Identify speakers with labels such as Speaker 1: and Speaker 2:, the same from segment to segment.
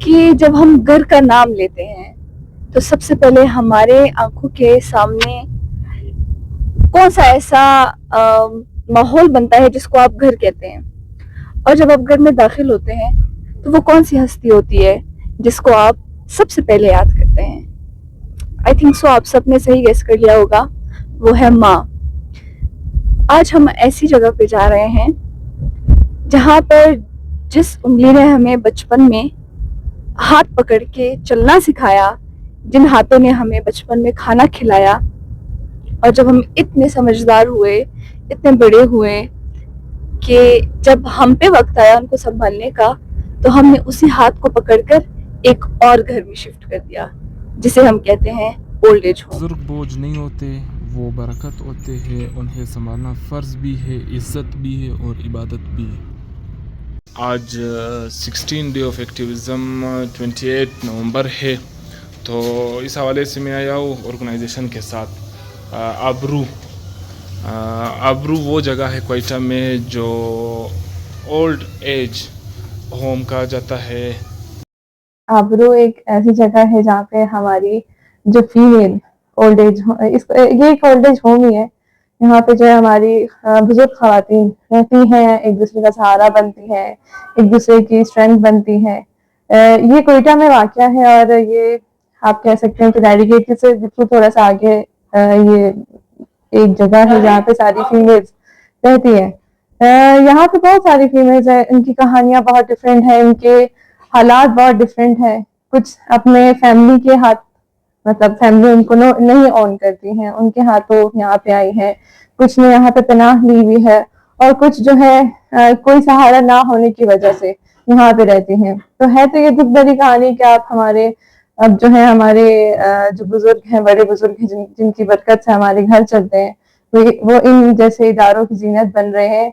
Speaker 1: کہ جب ہم گھر کا نام لیتے ہیں تو سب سے پہلے ہمارے آنکھوں کے سامنے کون سا ایسا ماحول بنتا ہے جس کو آپ گھر کہتے ہیں، اور جب آپ گھر میں داخل ہوتے ہیں تو وہ کون سی ہستی ہوتی ہے جس کو آپ سب سے پہلے یاد کرتے ہیں؟ آئی تھنک سو آپ سب نے صحیح گیس کر لیا ہوگا، وہ ہے ماں۔ آج ہم ایسی جگہ پہ جا رہے ہیں جہاں پر جس انگلی نے ہمیں بچپن میں ہاتھ پکڑ کے چلنا سکھایا، جن ہاتھوں نے ہمیں بچپن میں کھانا کھلایا، اور جب ہم اتنے سمجھدار ہوئے، اتنے بڑے ہوئے کہ جب ہم پہ وقت آیا ان کو سنبھالنے کا تو ہم نے اسی ہاتھ کو پکڑ کر ایک اور گھر میں شفٹ کر دیا جسے ہم کہتے ہیں اولڈ ایج ہوم۔
Speaker 2: بزرگ بوجھ نہیں ہوتے، وہ برکت ہوتے ہیں، انہیں سنبھالنا فرض بھی ہے، عزت بھی ہے اور عبادت بھی ہے۔ آج 16 ڈے آف ایکٹیویزم 28 نومبر ہے، تو اس حوالے سے میں آیا ہوں آرگنائزیشن کے ساتھ۔ ابرو وہ جگہ ہے کوئٹہ میں جو اولڈ ایج ہوم کہا جاتا ہے۔
Speaker 3: آبرو ایک ایسی جگہ ہے جہاں پہ ہماری جو فیمیل اولڈ ایج یہ ایک اولڈ ایج ہوم ہی ہے۔ یہاں پہ جو ہے ہماری بزرگ خواتین رہتی ہیں، ایک دوسرے کا سہارا بنتی ہیں، ایک دوسرے کی اسٹرینتھ بنتی ہیں۔ یہ کوئٹہ میں واقع ہے، اور یہ آپ کہہ سکتے ہیں کہ ریڈیگیٹ سے بالکل تھوڑا سا آگے یہ ایک جگہ ہے جہاں پہ ساری فیمیلز رہتی ہیں۔ یہاں پہ بہت ساری فیمیلز ہیں، ان کی کہانیاں بہت ڈفرینٹ ہیں، ان کے حالات بہت ڈفرینٹ ہیں۔ کچھ اپنے فیملی کے ہاتھ، مطلب فیملی ان کو نہیں اون کرتی ہیں، ان کے ہاتھوں یہاں پہ آئی ہیں۔ کچھ نے یہاں پہ پناہ لی ہوئی ہے، اور کچھ جو ہے کوئی سہارا نہ ہونے کی وجہ سے یہاں پہ رہتی ہیں۔ تو ہے تو یہ دکھ بھری کہانی کہ آپ ہمارے اب جو ہے ہمارے جو بزرگ ہیں، بڑے بزرگ ہیں، جن کی برکت سے ہمارے گھر چلتے ہیں، وہ ان جیسے اداروں کی زینت بن رہے ہیں۔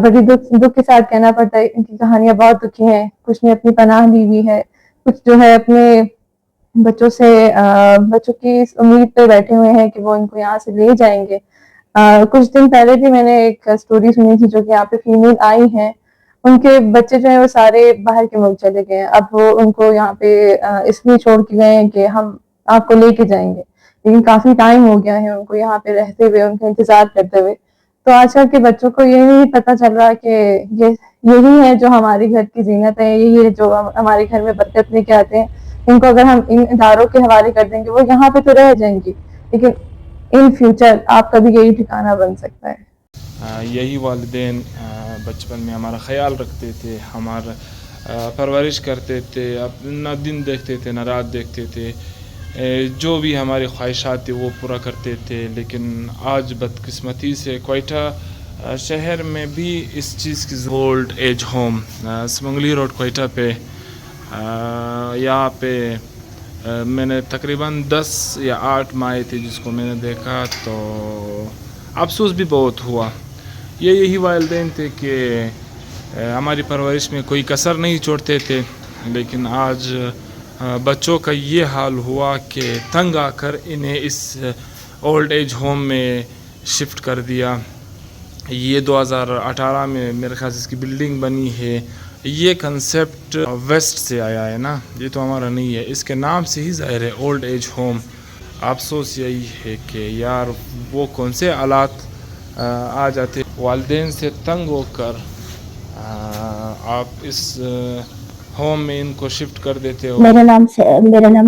Speaker 3: بڑی دکھ کے ساتھ کہنا پڑتا ہے، ان کی کہانیاں بہت دکھی ہیں۔ کچھ نے اپنی پناہ لی ہوئی ہے، کچھ جو ہے اپنے بچوں کی امید پہ بیٹھے ہوئے ہیں کہ وہ ان کو یہاں سے لے جائیں گے۔ کچھ دن پہلے بھی میں نے ایک سٹوری سنی تھی جو کہ یہاں پہ فیمیل آئی ہیں، ان کے بچے جو ہیں وہ سارے باہر کے ملک چلے گئے ہیں۔ اب وہ ان کو یہاں پہ اس لیے چھوڑ کے گئے ہیں کہ ہم آپ کو لے کے جائیں گے، لیکن کافی ٹائم ہو گیا ہے ان کو یہاں پہ رہتے ہوئے، ان کا انتظار کرتے ہوئے۔ تو آج کل کے بچوں کو یہ نہیں پتہ چل رہا کہ یہی ہے جو ہمارے گھر کی زینت ہے، یہی ہے جو ہمارے گھر میں برکت لے کے آتے ہیں۔ ان کو اگر ہم ان اداروں کے حوالے کر دیں گے، وہ یہاں پہ تو رہ جائیں گی، لیکن ان فیوچر آپ کا بھی یہی ٹھکانہ بن سکتا ہے۔
Speaker 2: یہی والدین بچپن میں ہمارا خیال رکھتے تھے، ہمارا پرورش کرتے تھے، نہ دن دیکھتے تھے نہ رات دیکھتے تھے، جو بھی ہماری خواہشات تھے وہ پورا کرتے تھے۔ لیکن آج بدقسمتی سے کوئٹہ شہر میں بھی اس چیز کی old age home Samungli road Quetta پہ، یہاں پہ میں نے تقریباً 10 یا 8 ماہ تھی جس کو میں نے دیکھا، تو افسوس بھی بہت ہوا۔ یہی والدین تھے کہ ہماری پرورش میں کوئی کسر نہیں چھوڑتے تھے، لیکن آج بچوں کا یہ حال ہوا کہ تنگ آ کر انہیں اس اولڈ ایج ہوم میں شفٹ کر دیا۔ یہ 2018 میں میرے خیال سے اس کی بلڈنگ بنی ہے۔ یہ کنسیپٹ ویسٹ سے آیا ہے نا، یہ تو ہمارا نہیں ہے، اس کے نام سے ہی ظاہر ہے اولڈ ایج ہوم۔ افسوس یہی ہے کہ یار وہ کون سے آلات آ جاتے، والدین سے تنگ ہو کر آپ اس ہوم میں ان کو شفٹ کر دیتے ہو۔
Speaker 4: میرا نام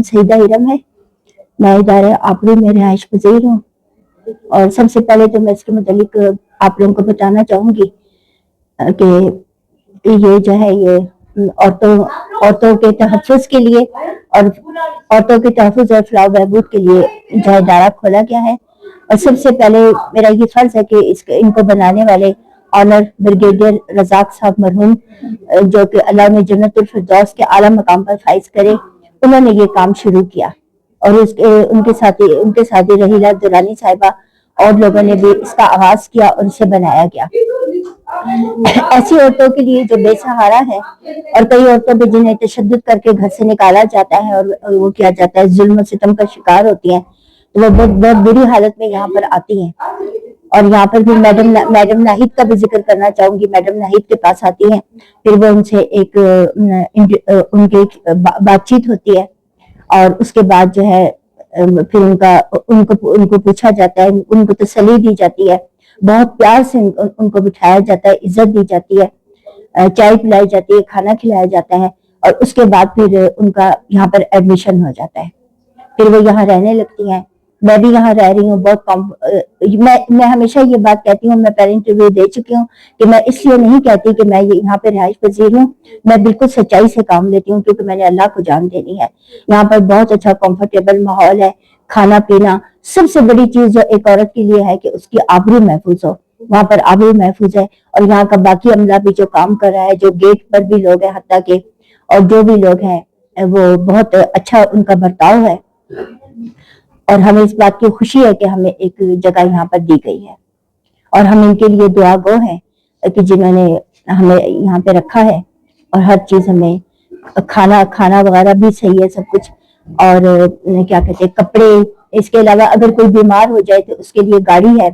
Speaker 4: سعیدہ ارم ہے، میں ادارہ آبرو میں رہائش پذیر ہوں، اور سب سے پہلے تو میں اس کے متعلق آپ لوگوں کو بتانا چاہوں گی کہ یہ جو ہے یہ عورتوں کے تحفظ کے لیے اور عورتوں کے تحفظ اور فلاح و بہبود کے لیے جو ہے ادارہ کھولا گیا ہے۔ اور سب سے پہلے میرا یہ فرض ہے کہ ان کو بنانے والے آنر بریگیڈیئر رزاق صاحب مرحوم، جو کہ اللہ نے جنت الفردوس کے اعلیٰ مقام پر فائز کرے، انہوں نے یہ کام شروع کیا، اور ان کے ساتھی رحیلہ درانی صاحبہ اور لوگوں نے بھی اس کا آغاز کیا اور اسے بنایا گیا۔ ایسی عورتوں کے لیے جو بے سہارا ہے، اور کئی عورتوں پہ جنہیں تشدد کر کے گھر سے نکالا جاتا ہے اور وہ کیا جاتا ہے، ظلم و ستم کا شکار ہوتی ہیں، تو وہ بہت بری حالت میں یہاں پر آتی ہیں۔ اور یہاں پر بھی میڈم ناہید کا بھی ذکر کرنا چاہوں گی. میڈم ناہید کے پاس آتی ہیں, پھر وہ ان سے ان کی بات چیت ہوتی ہے, اور اس کے بعد جو ہے پھر ان کو پوچھا جاتا ہے, ان کو تسلی دی جاتی ہے, بہت پیار سے ان کو بٹھایا جاتا ہے, عزت دی جاتی ہے, چائے پلائی جاتی ہے, کھانا کھلایا جاتا ہے, اور اس کے بعد پھر ان کا یہاں پر ایڈمیشن ہو جاتا ہے. پھر وہ یہاں رہنے لگتی ہیں. میں بھی یہاں رہ رہی ہوں. میں ہمیشہ یہ بات کہتی ہوں, میں پہلے انٹرویو دے چکی ہوں, کہ میں اس لیے نہیں کہتی کہ میں یہاں پہ رہائش پذیر ہوں, میں بالکل سچائی سے کام لیتی ہوں, کیونکہ میں نے اللہ کو جان دینی ہے. یہاں پر بہت اچھا کمفرٹیبل ماحول ہے, کھانا پینا. سب سے بڑی چیز جو ایک عورت کے لیے ہے کہ اس کی آبرو محفوظ ہو, وہاں پر آبرو محفوظ ہے. اور یہاں کا باقی عملہ بھی جو کام کر رہا ہے, جو گیٹ پر بھی لوگ ہیں حتیٰ کہ, اور جو بھی لوگ ہیں وہ بہت اچھا ان کا برتاؤ ہے. اور ہمیں اس بات کی خوشی ہے کہ ہمیں ایک جگہ یہاں پر دی گئی ہے, اور ہم ان کے لیے دعا گو ہیں کہ جنہوں نے ہمیں یہاں پہ رکھا ہے, اور ہر چیز ہمیں کھانا وغیرہ بھی صحیح ہے سب کچھ, اور کیا کہتے ہیں کپڑے. اس کے علاوہ اگر کوئی بیمار ہو جائے تو اس کے لیے گاڑی ہے,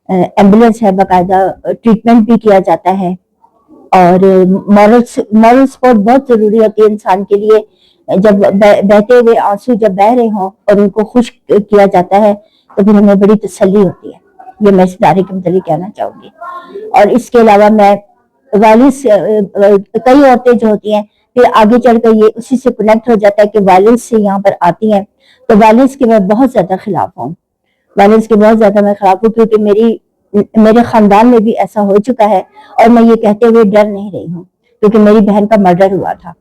Speaker 4: ایمبولینس ہے, باقاعدہ ٹریٹمنٹ بھی کیا جاتا ہے. اور مورل سپورٹ بہت ضروری ہوتی ہے انسان کے لیے. جب بہتے ہوئے آنسو جب بہ رہے ہوں اور ان کو خوش کیا جاتا ہے تو پھر ہمیں بڑی تسلی ہوتی ہے. یہ میں اس ادارے کے متعلق کہنا چاہوں گی. اور اس کے علاوہ میں وائلنس, کئی عورتیں جو ہوتی ہیں پھر آگے چڑھ کر یہ اسی سے کنیکٹ ہو جاتا ہے کہ وائلنس سے یہاں پر آتی ہیں, تو وائلنس کے میں بہت زیادہ خلاف ہوں. وائلنس کے بہت زیادہ میں خلاف ہوں, کیونکہ میرے خاندان میں بھی ایسا ہو چکا ہے, اور میں یہ کہتے ہوئے ڈر نہیں رہی ہوں, کیونکہ میری بہن کا مرڈر ہوا تھا.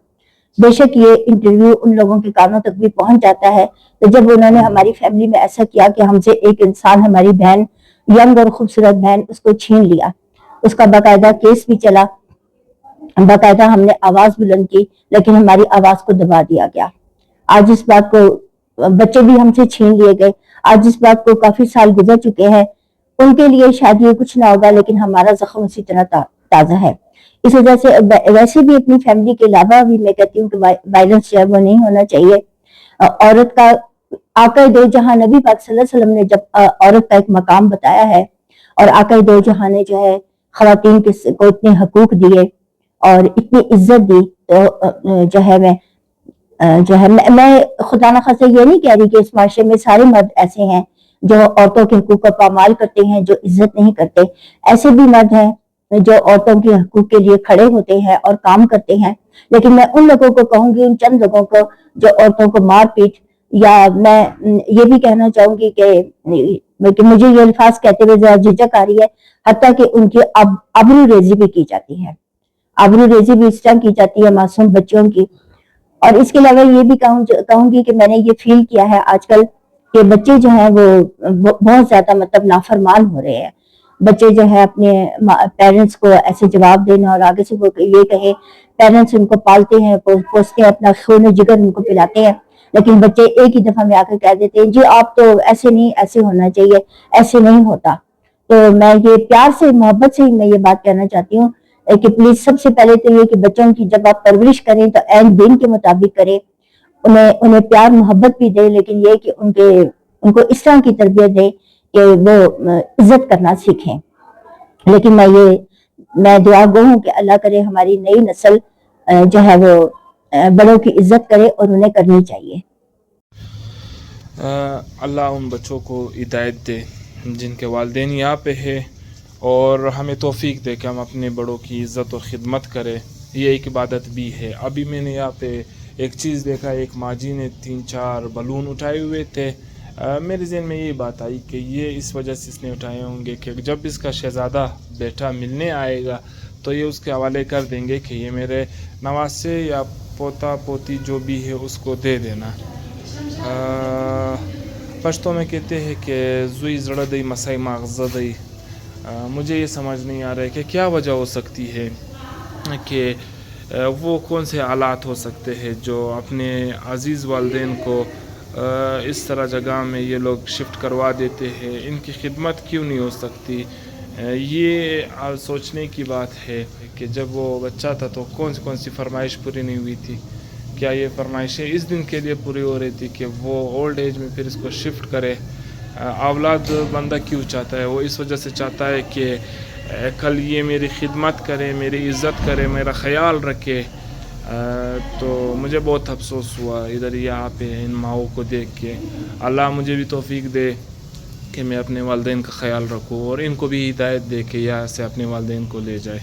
Speaker 4: بے شک یہ انٹرویو ان لوگوں کے کانوں تک بھی پہنچ جاتا ہے, تو جب انہوں نے ہماری فیملی میں ایسا کیا کہ ہم سے ایک انسان, ہماری بہن, ینگ اور خوبصورت بہن, اس کو چھین لیا, اس کا باقاعدہ کیس بھی چلا, باقاعدہ ہم نے آواز بلند کی, لیکن ہماری آواز کو دبا دیا گیا. آج اس بات کو, بچے بھی ہم سے چھین لیے گئے, آج اس بات کو کافی سال گزر چکے ہیں. ان کے لیے شاید یہ کچھ نہ ہوگا, لیکن ہمارا زخم اسی طرح تازہ ہے. اس وجہ سے ویسے بھی اپنی فیملی کے علاوہ بھی میں کہتی ہوں کہ وائلنس جو ہے وہ نہیں ہونا چاہیے. عورت کا آقا دو جہاں نبی پاک صلی اللہ علیہ وسلم نے جب عورت کا ایک مقام بتایا ہے, اور آقا دو جہاں نے جو ہے خواتین کو اتنے حقوق دیے اور اتنی عزت دی, تو جو ہے میں خدا نخواستہ یہ نہیں کہہ رہی کہ اس معاشرے میں سارے مرد ایسے ہیں جو عورتوں کے حقوق کا پامال کرتے ہیں, جو عزت نہیں کرتے. ایسے بھی مرد ہیں جو عورتوں کے حقوق کے لیے کھڑے ہوتے ہیں اور کام کرتے ہیں. لیکن میں ان لوگوں کو کہوں گی, ان چند لوگوں کو جو عورتوں کو مار پیٹ, یا میں یہ بھی کہنا چاہوں گی کہ مجھے یہ الفاظ کہتے ہوئے ذرا جھجک آ رہی ہے, حتیٰ کہ ان کی آبرو ریزی بھی کی جاتی ہے, آبرو ریزی بھی اس طرح کی جاتی ہے معصوم بچوں کی. اور اس کے علاوہ یہ بھی کہوں گی کہ میں نے یہ فیل کیا ہے آج کل کہ بچے جو ہیں وہ بہت زیادہ مطلب نافرمان ہو رہے ہیں. بچے جو ہے اپنے پیرنٹس کو ایسے جواب دینا, اور آگے سے وہ یہ کہے, پیرنٹس ان کو پالتے ہیں, پوستے ہیں, اپنا خون و جگر ان کو پلاتے ہیں, لیکن بچے ایک ہی دفعہ میں آ کر کہہ دیتے ہیں جی آپ تو ایسے نہیں, ایسے ہونا چاہیے, ایسے نہیں ہوتا. تو میں یہ پیار سے, محبت سے میں یہ بات کہنا چاہتی ہوں کہ پلیز سب سے پہلے تو یہ کہ بچوں کی جب آپ پرورش کریں تو عین دین کے مطابق کریں, انہیں پیار محبت بھی دیں, لیکن یہ کہ ان کو اس طرح کی تربیت دیں کہ وہ عزت کرنا سیکھیں. لیکن میں دعا گو ہوں کہ اللہ کرے ہماری نئی نسل جو ہے وہ بڑوں کی عزت کرے, اور انہیں کرنی چاہیے.
Speaker 2: اللہ ان بچوں کو ہدایت دے جن کے والدین یہاں پہ ہے, اور ہمیں توفیق دے کہ ہم اپنے بڑوں کی عزت اور خدمت کریں. یہ ایک عبادت بھی ہے. ابھی میں نے یہاں پہ ایک چیز دیکھا, ایک ماجی نے 3-4 بلون اٹھائے ہوئے تھے. میرے ذہن میں یہ بات آئی کہ یہ اس وجہ سے اس نے اٹھائے ہوں گے کہ جب اس کا شہزادہ بیٹا ملنے آئے گا تو یہ اس کے حوالے کر دیں گے کہ یہ میرے نواسے یا پوتا پوتی جو بھی ہے اس کو دے دینا. پشتو میں کہتے ہیں کہ زوی زڑ دئی مسائی ماغزہ دئی. مجھے یہ سمجھ نہیں آ رہا ہے کہ کیا وجہ ہو سکتی ہے, کہ وہ کون سے حالات ہو سکتے ہیں جو اپنے عزیز والدین کو اس طرح جگہ میں یہ لوگ شفٹ کروا دیتے ہیں. ان کی خدمت کیوں نہیں ہو سکتی؟ یہ سوچنے کی بات ہے کہ جب وہ بچہ تھا تو کون سی فرمائش پوری نہیں ہوئی تھی. کیا یہ فرمائشیں اس دن کے لیے پوری ہو رہی تھی کہ وہ اولڈ ایج میں پھر اس کو شفٹ کرے؟ اولاد بندہ کیوں چاہتا ہے؟ وہ اس وجہ سے چاہتا ہے کہ کل یہ میری خدمت کرے، میری عزت کرے، میرا خیال رکھے. تو مجھے بہت افسوس ہوا ادھر یہاں پہ ان ماؤں کو دیکھ کے. اللہ مجھے بھی توفیق دے کہ میں اپنے والدین کا خیال رکھوں اور ان کو بھی ہدایت دے کہ یہاں سے اپنے والدین کو لے جائے.